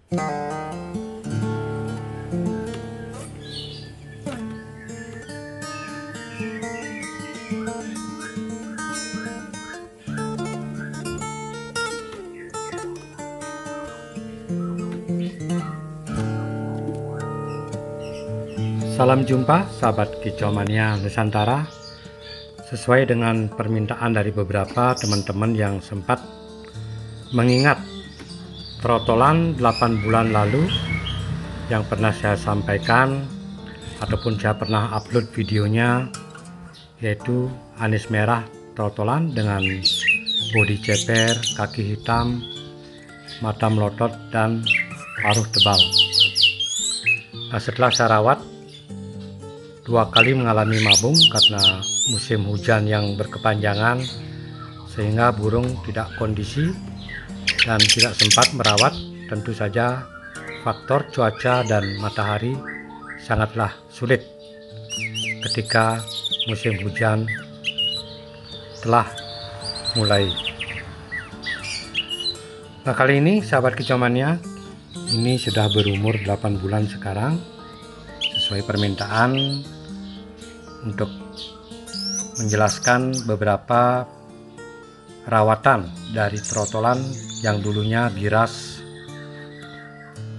Salam jumpa sahabat Kicauania Nusantara. Sesuai dengan permintaan dari beberapa teman-teman yang sempat mengingat trotolan 8 bulan lalu yang pernah saya sampaikan ataupun saya pernah upload videonya, yaitu anis merah trotolan dengan bodi ceper, kaki hitam, mata melotot, dan paruh tebal. Nah, setelah saya rawat 2 kali mengalami mabung karena musim hujan yang berkepanjangan, sehingga burung tidak kondisi dan tidak sempat merawat. Tentu saja faktor cuaca dan matahari sangatlah sulit ketika musim hujan telah mulai. Nah, kali ini sahabat Kicauania ini sudah berumur 8 bulan sekarang, sesuai permintaan untuk menjelaskan beberapa rawatan dari trotolan yang dulunya biras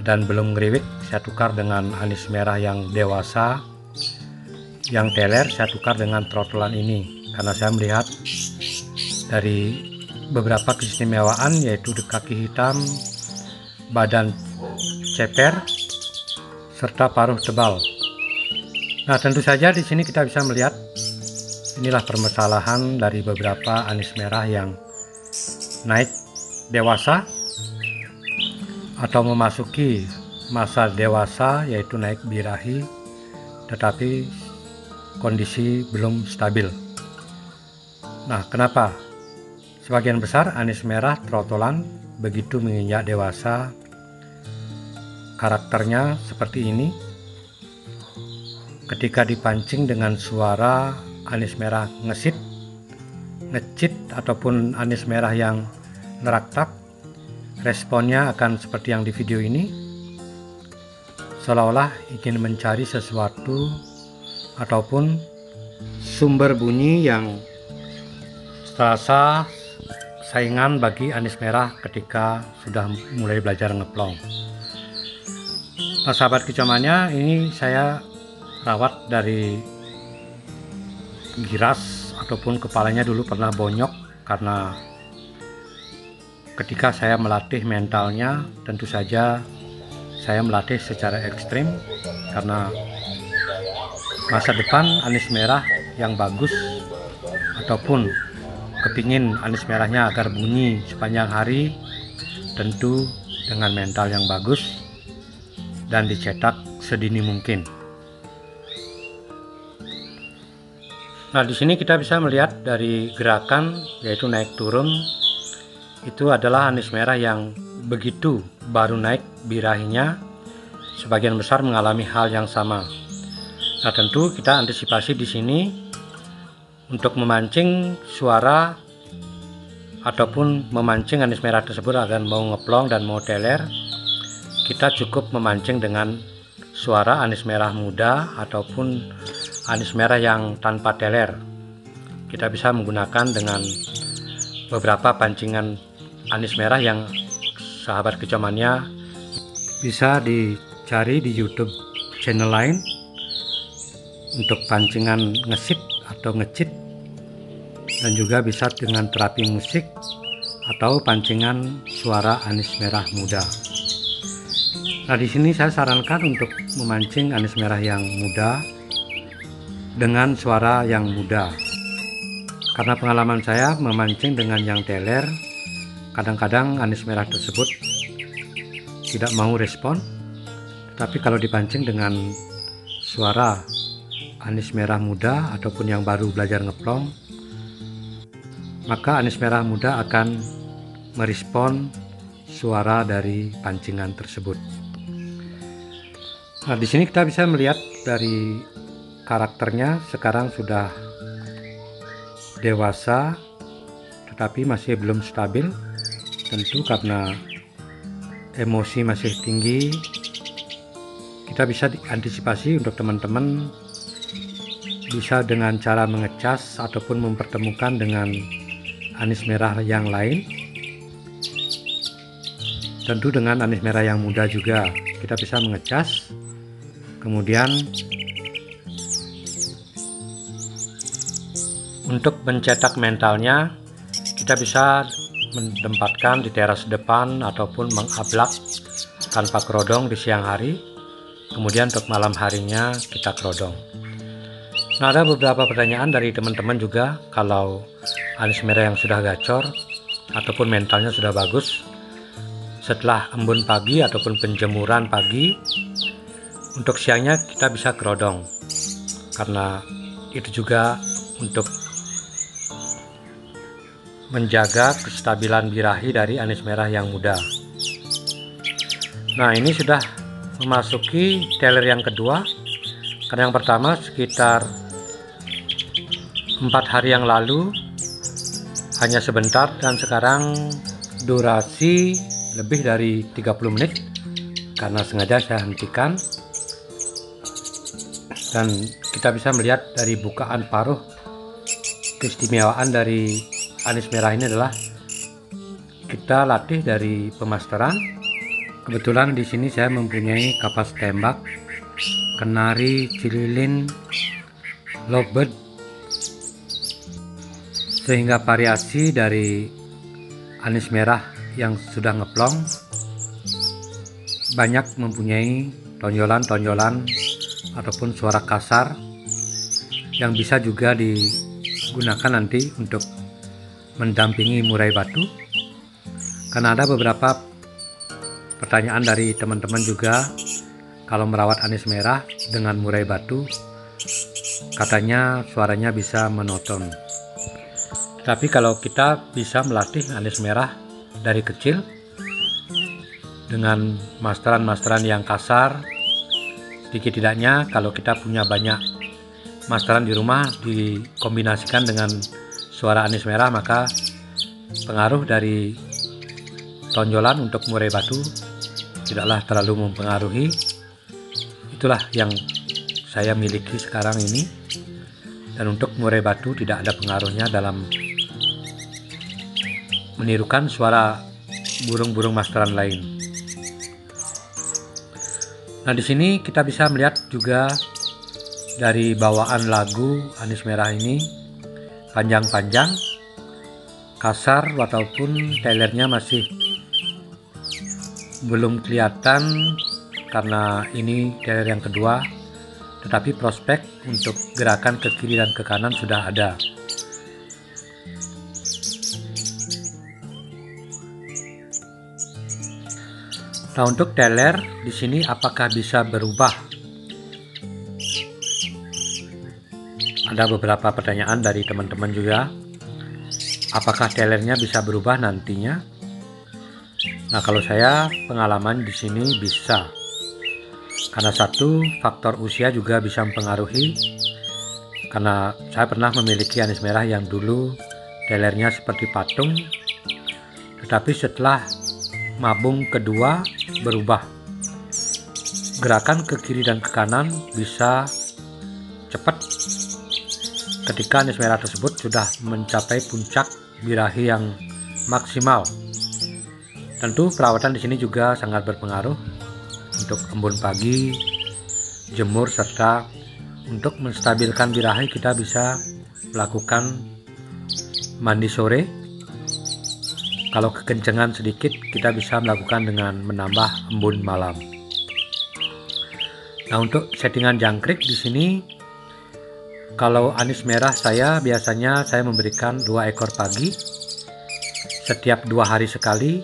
dan belum ngeriwik. Saya tukar dengan anis merah yang dewasa, yang teler saya tukar dengan trotolan ini karena saya melihat dari beberapa keistimewaan, yaitu di kaki hitam, badan ceper, serta paruh tebal. Nah, tentu saja di sini kita bisa melihat inilah permasalahan dari beberapa anis merah yang naik dewasa atau memasuki masa dewasa, yaitu naik birahi, tetapi kondisi belum stabil. Nah, kenapa? Sebagian besar anis merah trotolan begitu menginjak dewasa karakternya seperti ini. Ketika dipancing dengan suara anis merah ngesit, ngecit, ataupun anis merah yang neraktak, responnya akan seperti yang di video ini, seolah-olah ingin mencari sesuatu ataupun sumber bunyi yang terasa saingan bagi anis merah ketika sudah mulai belajar ngeplong. Nah, sahabat Kicauania, ini saya rawat dari giras ataupun kepalanya dulu pernah bonyok karena ketika saya melatih mentalnya, tentu saja saya melatih secara ekstrim karena masa depan anis merah yang bagus ataupun kepingin anis merahnya agar bunyi sepanjang hari, tentu dengan mental yang bagus dan dicetak sedini mungkin. Nah, di sini kita bisa melihat dari gerakan, yaitu naik turun, itu adalah anis merah yang begitu baru naik birahinya, sebagian besar mengalami hal yang sama. Nah, tentu kita antisipasi di sini untuk memancing suara ataupun memancing anis merah tersebut agar mau ngeplong dan mau teler. Kita cukup memancing dengan suara anis merah muda ataupun anis merah yang tanpa teler. Kita bisa menggunakan dengan beberapa pancingan anis merah yang sahabat Kicauania bisa dicari di YouTube channel lain untuk pancingan ngesit atau ngecit, dan juga bisa dengan terapi musik atau pancingan suara anis merah muda. Nah, di sini saya sarankan untuk memancing anis merah yang muda dengan suara yang muda, karena pengalaman saya memancing dengan yang teler, kadang-kadang anis merah tersebut tidak mau respon. Tetapi kalau dipancing dengan suara anis merah muda ataupun yang baru belajar ngeplong, maka anis merah muda akan merespon suara dari pancingan tersebut. Nah, di sini kita bisa melihat dari karakternya sekarang sudah dewasa tetapi masih belum stabil, tentu karena emosi masih tinggi, kita bisa diantisipasi untuk teman-teman bisa dengan cara mengecas ataupun mempertemukan dengan anis merah yang lain. Tentu dengan anis merah yang muda juga kita bisa mengecas. Kemudian untuk mencetak mentalnya, kita bisa menempatkan di teras depan ataupun mengablak tanpa kerodong di siang hari. Kemudian untuk malam harinya kita kerodong. Nah, ada beberapa pertanyaan dari teman-teman juga, kalau anis merah yang sudah gacor ataupun mentalnya sudah bagus, setelah embun pagi ataupun penjemuran pagi, untuk siangnya kita bisa kerodong, karena itu juga untuk menjaga kestabilan birahi dari anis merah yang muda. Nah, ini sudah memasuki teler yang kedua, karena yang pertama sekitar 4 hari yang lalu hanya sebentar, dan sekarang durasi lebih dari 30 menit karena sengaja saya hentikan. Dan kita bisa melihat dari bukaan paruh, keistimewaan dari anis merah ini adalah kita latih dari pemasteran. Kebetulan di sini saya mempunyai kapas tembak, kenari, cililin, lovebird, sehingga variasi dari anis merah yang sudah ngeplong banyak mempunyai tonjolan-tonjolan ataupun suara kasar yang bisa juga digunakan nanti untuk mendampingi murai batu. Karena ada beberapa pertanyaan dari teman-teman juga, kalau merawat anis merah dengan murai batu katanya suaranya bisa monoton. Tapi kalau kita bisa melatih anis merah dari kecil dengan masteran-masteran yang kasar, sedikit tidaknya kalau kita punya banyak masteran di rumah dikombinasikan dengan suara anis merah, maka pengaruh dari tonjolan untuk murai batu tidaklah terlalu mempengaruhi. Itulah yang saya miliki sekarang ini, dan untuk murai batu tidak ada pengaruhnya dalam menirukan suara burung-burung masteran lain. Nah, di sini kita bisa melihat juga dari bawaan lagu anis merah ini panjang-panjang, kasar, walaupun telernya masih belum kelihatan karena ini teler yang kedua, tetapi prospek untuk gerakan ke kiri dan ke kanan sudah ada. Nah, untuk teler di sini apakah bisa berubah? Ada beberapa pertanyaan dari teman-teman juga. Apakah telernya bisa berubah nantinya? Nah, kalau saya pengalaman di sini bisa. Karena satu, faktor usia juga bisa mempengaruhi. Karena saya pernah memiliki anis merah yang dulu telernya seperti patung, tetapi setelah mabung kedua berubah. Gerakan ke kiri dan ke kanan bisa cepat ketika anis merah tersebut sudah mencapai puncak birahi yang maksimal. Tentu perawatan di sini juga sangat berpengaruh untuk embun pagi, jemur, serta untuk menstabilkan birahi kita bisa melakukan mandi sore. Kalau kekencengan sedikit, kita bisa melakukan dengan menambah embun malam. Nah, untuk settingan jangkrik di sini, kalau anis merah saya biasanya saya memberikan 2 ekor pagi setiap 2 hari sekali.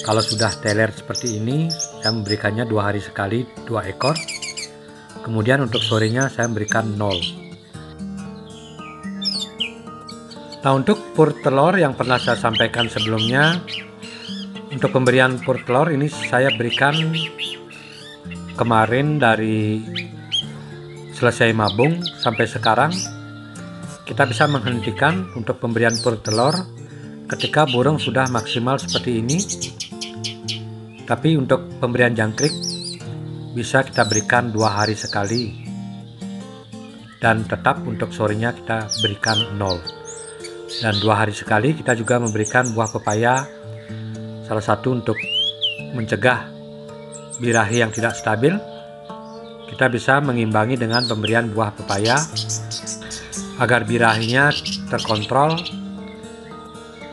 Kalau sudah teler seperti ini, saya memberikannya 2 hari sekali 2 ekor. Kemudian untuk sorenya saya memberikan 0. Nah, untuk pur telur yang pernah saya sampaikan sebelumnya, untuk pemberian pur telur ini saya berikan kemarin dari selesai mabung sampai sekarang. Kita bisa menghentikan untuk pemberian pur telur ketika burung sudah maksimal seperti ini. Tapi untuk pemberian jangkrik bisa kita berikan 2 hari sekali, dan tetap untuk sorenya kita berikan 0. Dan 2 hari sekali kita juga memberikan buah pepaya, salah satu untuk mencegah birahi yang tidak stabil. Kita bisa mengimbangi dengan pemberian buah pepaya agar birahinya terkontrol,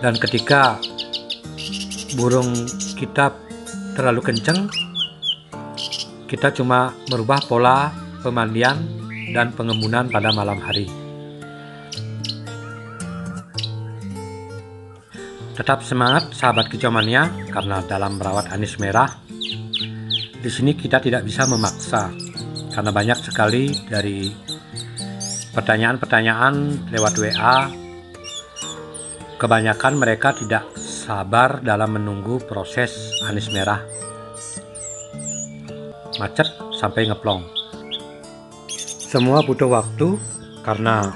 dan ketika burung kita terlalu kenceng, kita cuma merubah pola pemandian dan pengembunan pada malam hari. Tetap semangat sahabat kicau mania, karena dalam merawat anis merah di sini kita tidak bisa memaksa, karena banyak sekali dari pertanyaan-pertanyaan lewat WA. Kebanyakan mereka tidak sabar dalam menunggu proses anis merah macet sampai ngeplong. Semua butuh waktu, karena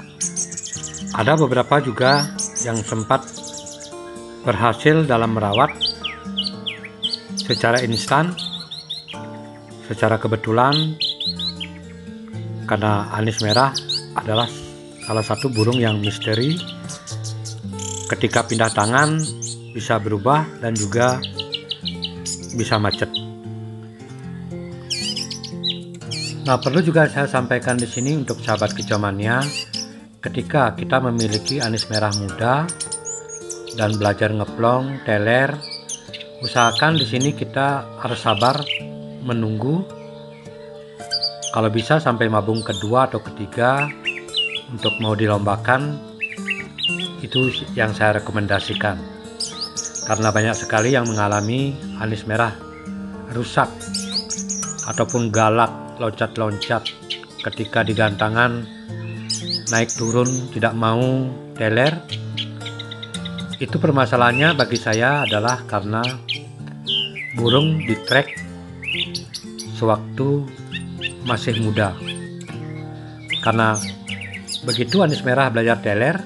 ada beberapa juga yang sempat berhasil dalam merawat secara instan, secara kebetulan, karena anis merah adalah salah satu burung yang misteri. Ketika pindah tangan bisa berubah dan juga bisa macet. Nah, perlu juga saya sampaikan di sini untuk sahabat kicau mania, ketika kita memiliki anis merah muda dan belajar ngeplong, teler, usahakan di sini kita harus sabar menunggu. Kalau bisa sampai mabung kedua atau ketiga untuk mau dilombakan, itu yang saya rekomendasikan. Karena banyak sekali yang mengalami anis merah rusak ataupun galak, loncat-loncat ketika digantangan, naik turun, tidak mau teler. Itu permasalahannya bagi saya adalah karena burung di track sewaktu masih muda. Karena begitu anis merah belajar teler,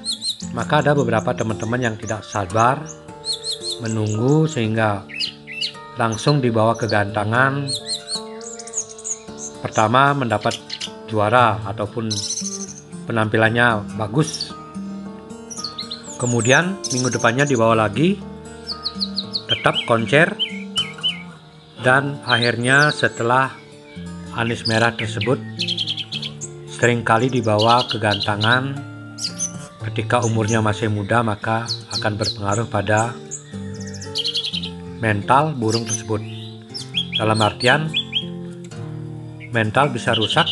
maka ada beberapa teman-teman yang tidak sabar menunggu sehingga langsung dibawa ke gantangan. Pertama mendapat juara ataupun penampilannya bagus, kemudian minggu depannya dibawa lagi, tetap koncer, dan akhirnya setelah anis merah tersebut seringkali dibawa ke gantangan ketika umurnya masih muda, maka akan berpengaruh pada mental burung tersebut. Dalam artian mental bisa rusak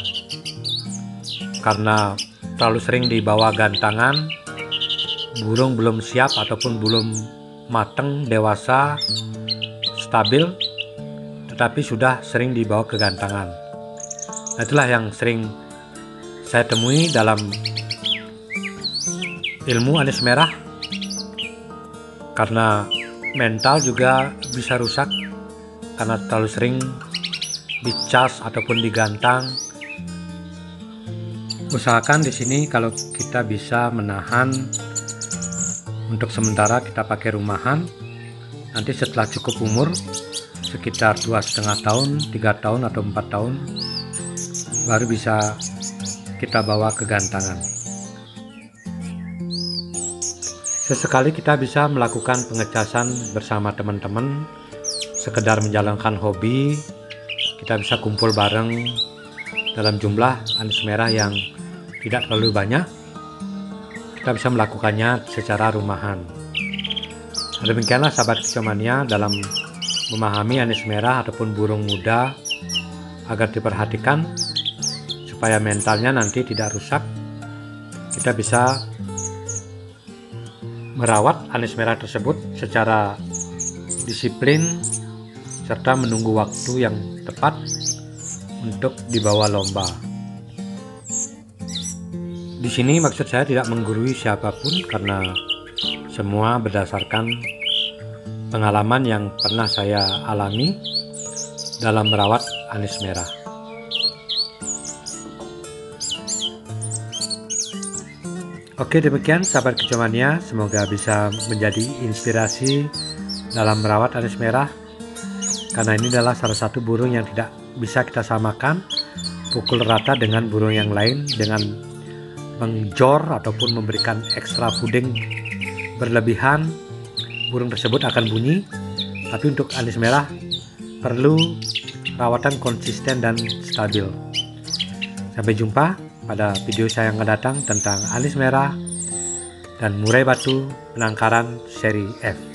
karena terlalu sering dibawa gantangan, burung belum siap ataupun belum matang, dewasa, stabil, tetapi sudah sering dibawa ke gantangan. Nah, itulah yang sering saya temui dalam ilmu anis merah, karena mental juga bisa rusak karena terlalu sering dicas ataupun digantang. Usahakan di sini kalau kita bisa menahan, untuk sementara kita pakai rumahan. Nanti setelah cukup umur sekitar 2,5 tahun, 3 tahun atau 4 tahun, baru bisa kita bawa ke gantangan. Sesekali kita bisa melakukan pengecasan bersama teman-teman, sekedar menjalankan hobi. Kita bisa kumpul bareng dalam jumlah anis merah yang tidak terlalu banyak. Kita bisa melakukannya secara rumahan. Demikianlah sahabat kicau mania dalam memahami anis merah ataupun burung muda, agar diperhatikan supaya mentalnya nanti tidak rusak. Kita bisa merawat anis merah tersebut secara disiplin serta menunggu waktu yang tepat untuk dibawa lomba. Di sini maksud saya tidak menggurui siapapun, karena semua berdasarkan pengalaman yang pernah saya alami dalam merawat anis merah. Oke, demikian sahabat kicau mania, semoga bisa menjadi inspirasi dalam merawat anis merah. karena ini adalah salah satu burung yang tidak bisa kita samakan pukul rata dengan burung yang lain dengan mengjor ataupun memberikan ekstra puding berlebihan. Burung tersebut akan bunyi, tapi untuk anis merah perlu rawatan konsisten dan stabil. Sampai jumpa pada video saya yang akan datang tentang anis merah dan murai batu penangkaran seri F.